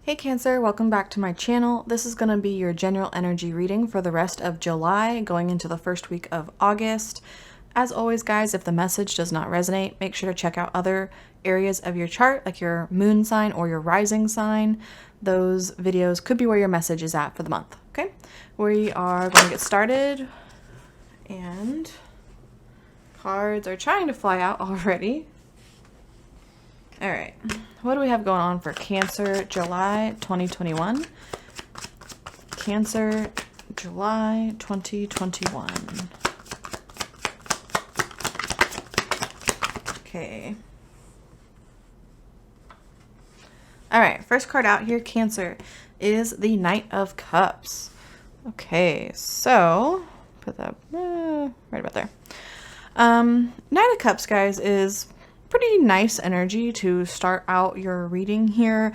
Hey Cancer, welcome back to my channel. This is going to be your general energy reading for the rest of July going into the first week of August. As always guys, if the message does not resonate, make sure to check out other areas of your chart like your moon sign or your rising sign. Those videos could be where your message is at for the month. Okay, we are going to get started and cards are trying to fly out already. All right, what do we have going on for Cancer, July 2021? Cancer, July 2021. Okay. All right, first card out here, Cancer, is the Knight of Cups. Okay, so put that right about there. Knight of Cups, guys, is pretty nice energy to start out your reading here.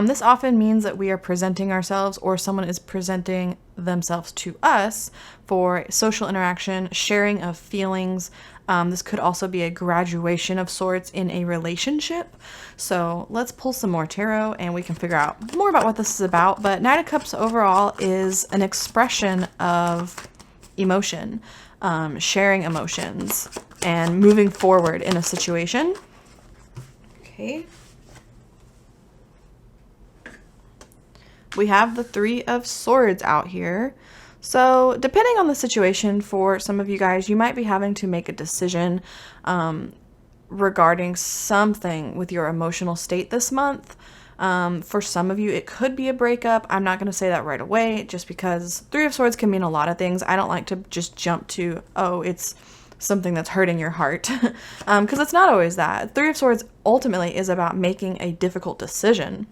This often means that we are presenting ourselves or someone is presenting themselves to us for social interaction, sharing of feelings. This could also be a graduation of sorts in a relationship. So let's pull some more tarot and we can figure out more about what this is about. But Knight of Cups overall is an expression of emotion, sharing emotions, and moving forward in a situation. Okay. We have the Three of Swords out here. So depending on the situation for some of you guys, you might be having to make a decision regarding something with your emotional state this month. For some of you, it could be a breakup. I'm not going to say that right away just because Three of Swords can mean a lot of things. I don't like to just jump to, oh, it's something that's hurting your heart, because it's not always that. Three of Swords ultimately is about making a difficult decision.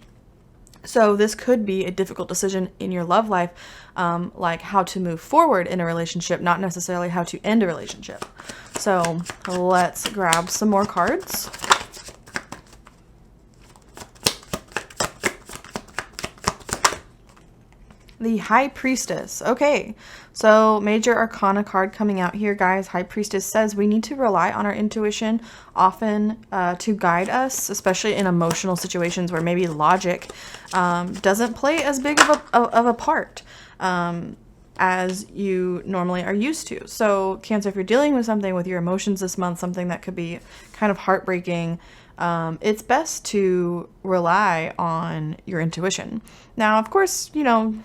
So this could be a difficult decision in your love life, like how to move forward in a relationship, not necessarily how to end a relationship. So let's grab some more cards. The High Priestess. Okay, so major arcana card coming out here, guys. High Priestess says we need to rely on our intuition often to guide us, especially in emotional situations where maybe logic doesn't play as big of a part as you normally are used to. So Cancer, if you're dealing with something with your emotions this month, something that could be kind of heartbreaking, it's best to rely on your intuition. Now, of course, you know,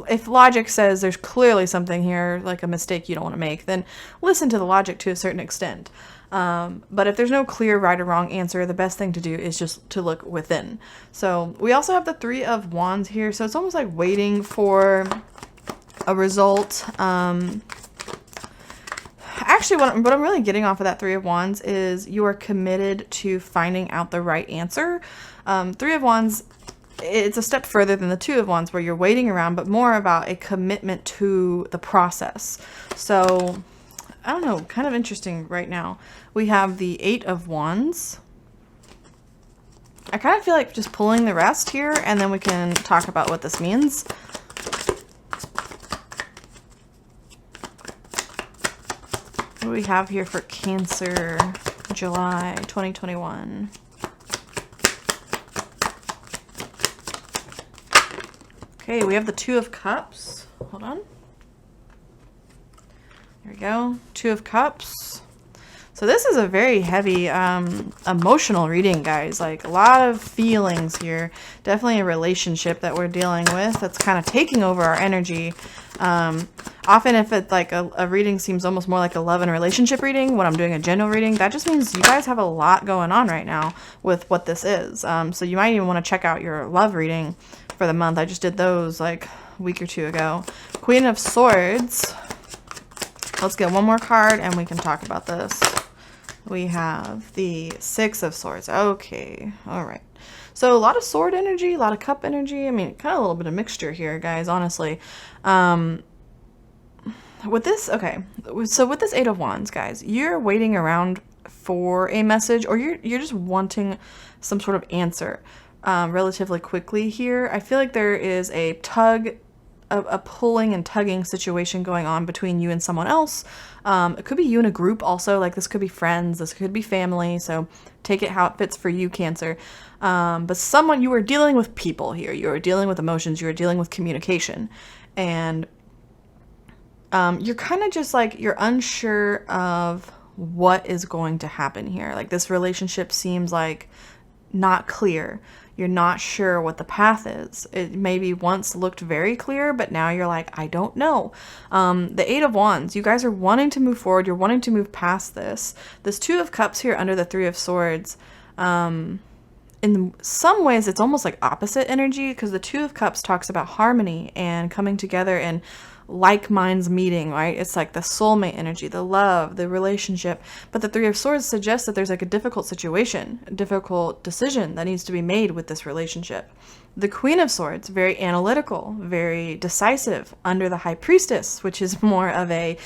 if logic says there's clearly something here, like a mistake you don't want to make, then listen to the logic to a certain extent. But if there's no clear right or wrong answer, the best thing to do is just to look within. So we also have the Three of Wands here. So it's almost like waiting for a result. Actually, what I'm really getting off of that Three of Wands is you are committed to finding out the right answer. Three of Wands, it's a step further than the Two of Wands where you're waiting around, but more about a commitment to the process. So, I don't know, kind of interesting right now. We have the Eight of Wands. I kind of feel like just pulling the rest here, and then we can talk about what this means. What do we have here for Cancer, July 2021? Okay, we have the Two of Cups. Hold on. There we go. Two of Cups. So this is a very heavy emotional reading, guys. Like a lot of feelings here. Definitely a relationship that we're dealing with that's kind of taking over our energy. Often if it's like a reading seems almost more like a love and relationship reading, when I'm doing a general reading, that just means you guys have a lot going on right now with what this is. So you might even want to check out your love reading for the month. I just did those like a week or two ago. Queen of Swords. Let's get one more card and we can talk about this. We have the Six of Swords. Okay, all right. So a lot of sword energy, a lot of cup energy. I mean, kind of a little bit of mixture here, guys, honestly. With this, okay, so with this Eight of Wands, guys, you're waiting around for a message, or you're just wanting some sort of answer relatively quickly here. I feel like there is a tug a pulling and tugging situation going on between you and someone else. It could be you in a group also, like this could be friends, this could be family, so take it how it fits for you, Cancer. But someone, you are dealing with people here, you are dealing with emotions, you are dealing with communication, and you're kind of just like, you're unsure of what is going to happen here. Like this relationship seems like not clear. You're not sure what the path is. It maybe once looked very clear, but now you're like, I don't know. The Eight of Wands, you guys are wanting to move forward. You're wanting to move past this. This Two of Cups here under the Three of Swords, in some ways it's almost like opposite energy, because the Two of Cups talks about harmony and coming together and like minds meeting, right? It's like the soulmate energy, the love, the relationship. But the Three of Swords suggests that there's like a difficult situation, a difficult decision that needs to be made with this relationship. The Queen of Swords, very analytical, very decisive under the High Priestess, which is more of a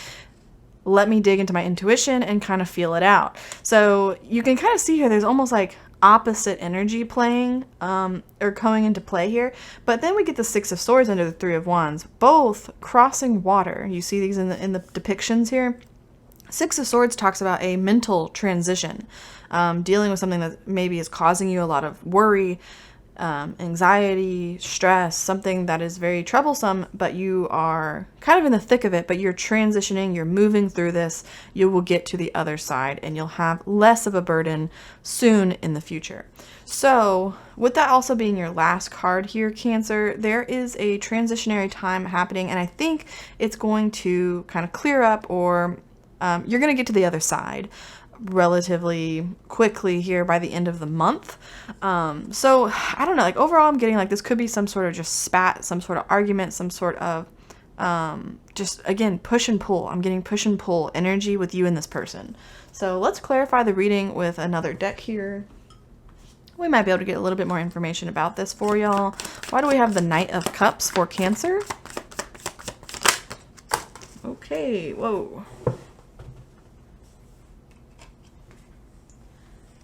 let me dig into my intuition and kind of feel it out. So you can kind of see here, there's almost like opposite energy playing or coming into play here. But then we get the Six of Swords under the Three of Wands, both crossing water. You see these in the depictions here. Six of Swords talks about a mental transition, dealing with something that maybe is causing you a lot of worry, anxiety, stress, something that is very troublesome, but you are kind of in the thick of it, but you're transitioning, you're moving through this, you will get to the other side and you'll have less of a burden soon in the future. So with that also being your last card here, Cancer, there is a transitionary time happening, and I think it's going to kind of clear up, or you're going to get to the other side relatively quickly here by the end of the month. So I don't know, like overall I'm getting like this could be some sort of just spat, some sort of argument, some sort of just again push and pull. I'm getting push and pull energy with you and this person. So let's clarify the reading with another deck here. We might be able to get a little bit more information about this for y'all. Why do we have the Knight of Cups for Cancer? Okay, whoa.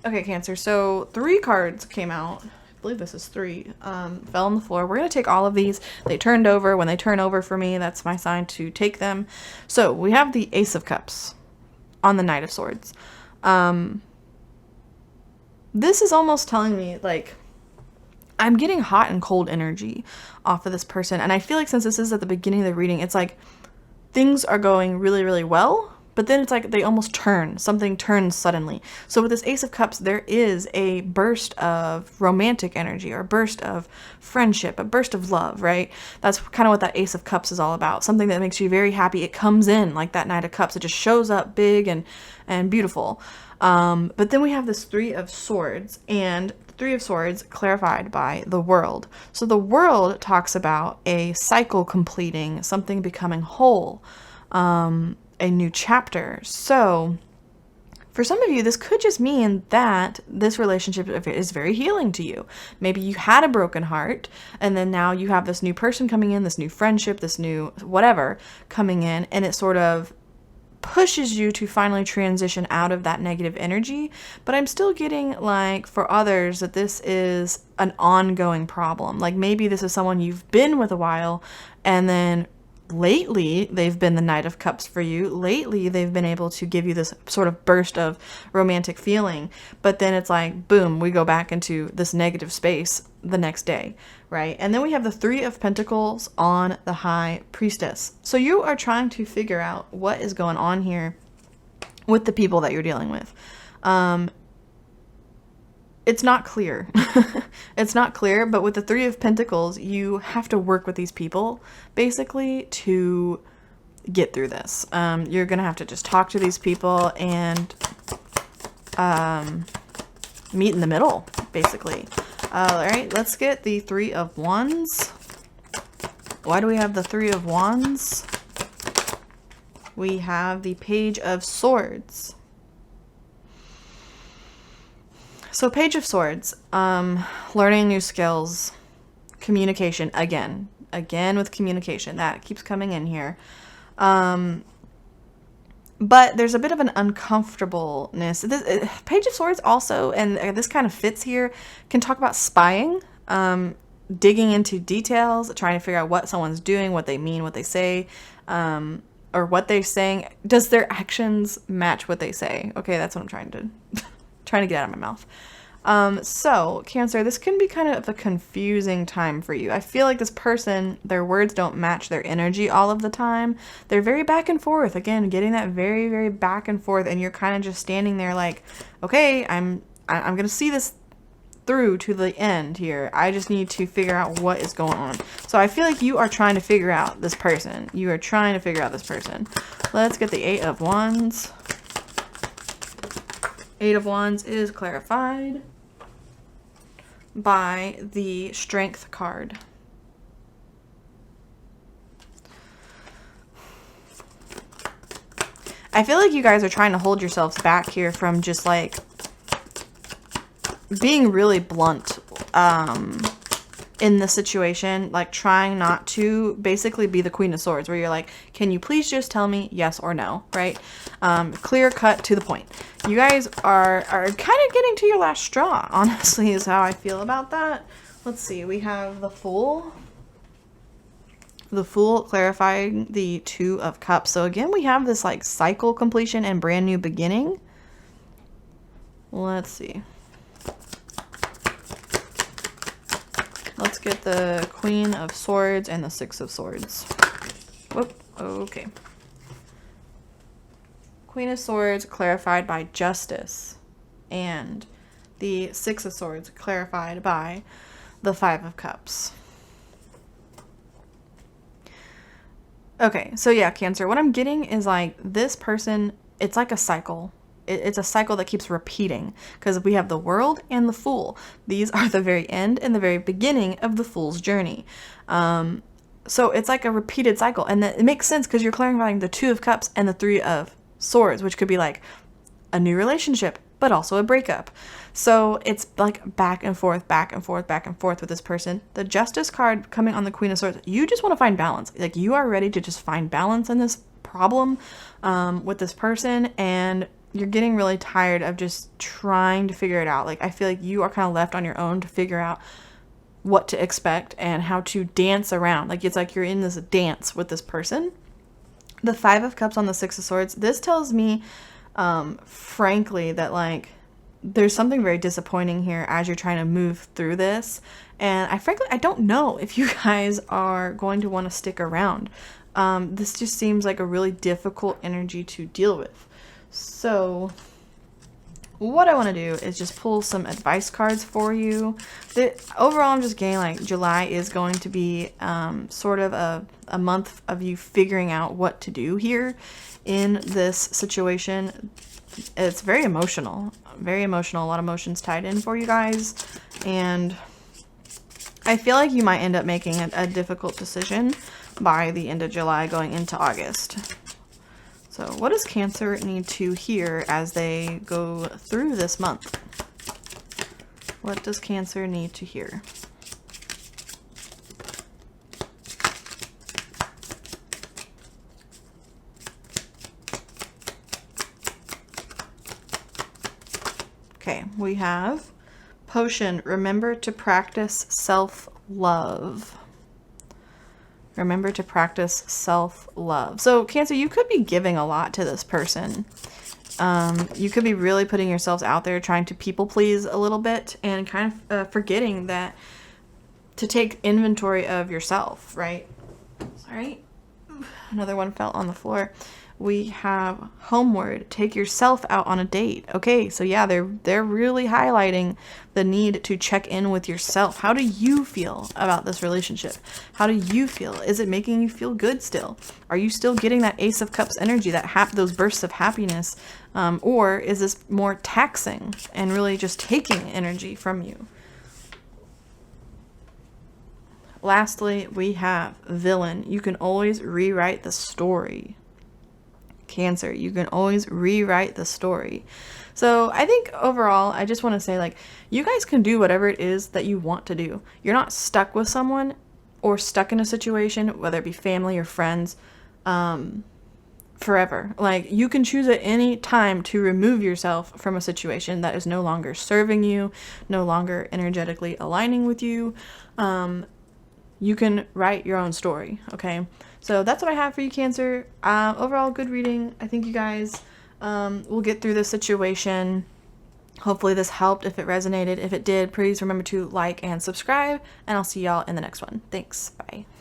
Okay, Cancer, so 3 cards came out. I believe this is 3. Fell on the floor. We're going to take all of these. They turned over. When they turn over for me, that's my sign to take them. So we have the Ace of Cups on the Knight of Swords. This is almost telling me, like, I'm getting hot and cold energy off of this person. And I feel like since this is at the beginning of the reading, it's like things are going really, really well. But then it's like they almost turn. Something turns suddenly. So with this Ace of Cups, there is a burst of romantic energy, or a burst of friendship, a burst of love, right? That's kind of what that Ace of Cups is all about. Something that makes you very happy. It comes in like that Knight of Cups. It just shows up big and beautiful. But then we have this Three of Swords, and Three of Swords clarified by the World. So the World talks about a cycle completing, something becoming whole, a new chapter. So for some of you, this could just mean that this relationship is very healing to you. Maybe you had a broken heart, and then now you have this new person coming in, this new friendship, this new whatever coming in, and it sort of pushes you to finally transition out of that negative energy. But I'm still getting, like, for others, that this is an ongoing problem. Like maybe this is someone you've been with a while, and then lately they've been the Knight of Cups for you. Lately they've been able to give you this sort of burst of romantic feeling, but then it's like boom, we go back into this negative space the next day, right? And then we have the Three of Pentacles on the High Priestess. So you are trying to figure out what is going on here with the people that you're dealing with. It's not clear. It's not clear, but with the Three of Pentacles, you have to work with these people, basically, to get through this. You're going to have to just talk to these people and meet in the middle, basically. All right, let's get the Three of Wands. Why do we have the Three of Wands? We have the Page of Swords. So Page of Swords, learning new skills, communication, again with communication, that keeps coming in here. But there's a bit of an uncomfortableness. Page of Swords also, and this kind of fits here, can talk about spying, digging into details, trying to figure out what someone's doing, what they mean, what they say, or what they're saying. Does their actions match what they say? Okay, that's what I'm trying to get out of my mouth. So, Cancer, this can be kind of a confusing time for you. I feel like this person, their words don't match their energy all of the time. They're very back and forth. Again, getting that very, very back and forth, and you're kind of just standing there like, okay, I'm going to see this through to the end here. I just need to figure out what is going on. So I feel like you are trying to figure out this person. You are trying to figure out this person. Let's get the 8 of Wands. 8 of Wands is clarified by the Strength card. I feel like you guys are trying to hold yourselves back here from just like being really blunt in the situation, like trying not to basically be the Queen of Swords, where you're like, can you please just tell me yes or no, right? Clear cut, to the point. You guys are kind of getting to your last straw, honestly, is how I feel about that. Let's see, we have the Fool. The Fool clarifying the 2 of Cups. So again, we have this like cycle completion and brand new beginning. Let's see. Let's get the Queen of Swords and the 6 of Swords. Whoop, okay. Queen of Swords clarified by Justice, and the 6 of Swords clarified by the 5 of Cups. Okay, so yeah, Cancer, what I'm getting is like this person, it's like a cycle. It's a cycle that keeps repeating, because we have the World and the Fool. These are the very end and the very beginning of the Fool's journey. So it's like a repeated cycle, and it makes sense because you're clarifying the 2 of Cups and the 3 of Swords, which could be like a new relationship, but also a breakup. So it's like back and forth, back and forth, back and forth with this person. The Justice card coming on the Queen of Swords, you just want to find balance. Like, you are ready to just find balance in this problem with this person, and you're getting really tired of just trying to figure it out. Like, I feel like you are kind of left on your own to figure out what to expect and how to dance around. Like, it's like you're in this dance with this person. The 5 of Cups on the 6 of Swords, this tells me, frankly, that, like, there's something very disappointing here as you're trying to move through this. And I don't know if you guys are going to want to stick around. This just seems like a really difficult energy to deal with. So what I want to do is just pull some advice cards for you. Overall, I'm just getting like July is going to be sort of a month of you figuring out what to do here in this situation. It's very emotional, a lot of emotions tied in for you guys. And I feel like you might end up making a difficult decision by the end of July going into August. So what does Cancer need to hear as they go through this month? What does Cancer need to hear? Okay, we have Potion. Remember to practice self-love. Remember to practice self-love. So, Cancer, you could be giving a lot to this person. You could be really putting yourselves out there, trying to people please a little bit, and kind of forgetting that to take inventory of yourself, right? Sorry. Another one fell on the floor. We have Homeward. Take yourself out on a date. Okay, so yeah, they're really highlighting the need to check in with yourself. How do you feel about this relationship? How do you feel? Is it making you feel good still? Are you still getting that Ace of Cups energy, those bursts of happiness? Or is this more taxing and really just taking energy from you? Lastly, we have Villain. You can always rewrite the story. Cancer, you can always rewrite the story. So I think overall, I just want to say, like, you guys can do whatever it is that you want to do. You're not stuck with someone or stuck in a situation, whether it be family or friends. forever. Like, you can choose at any time to remove yourself from a situation that is no longer serving you, no longer energetically aligning with you. You can write your own story, okay? So that's what I have for you, Cancer. Overall, good reading. I think you guys will get through this situation. Hopefully this helped. If it resonated, if it did, please remember to like and subscribe, and I'll see y'all in the next one. Thanks. Bye.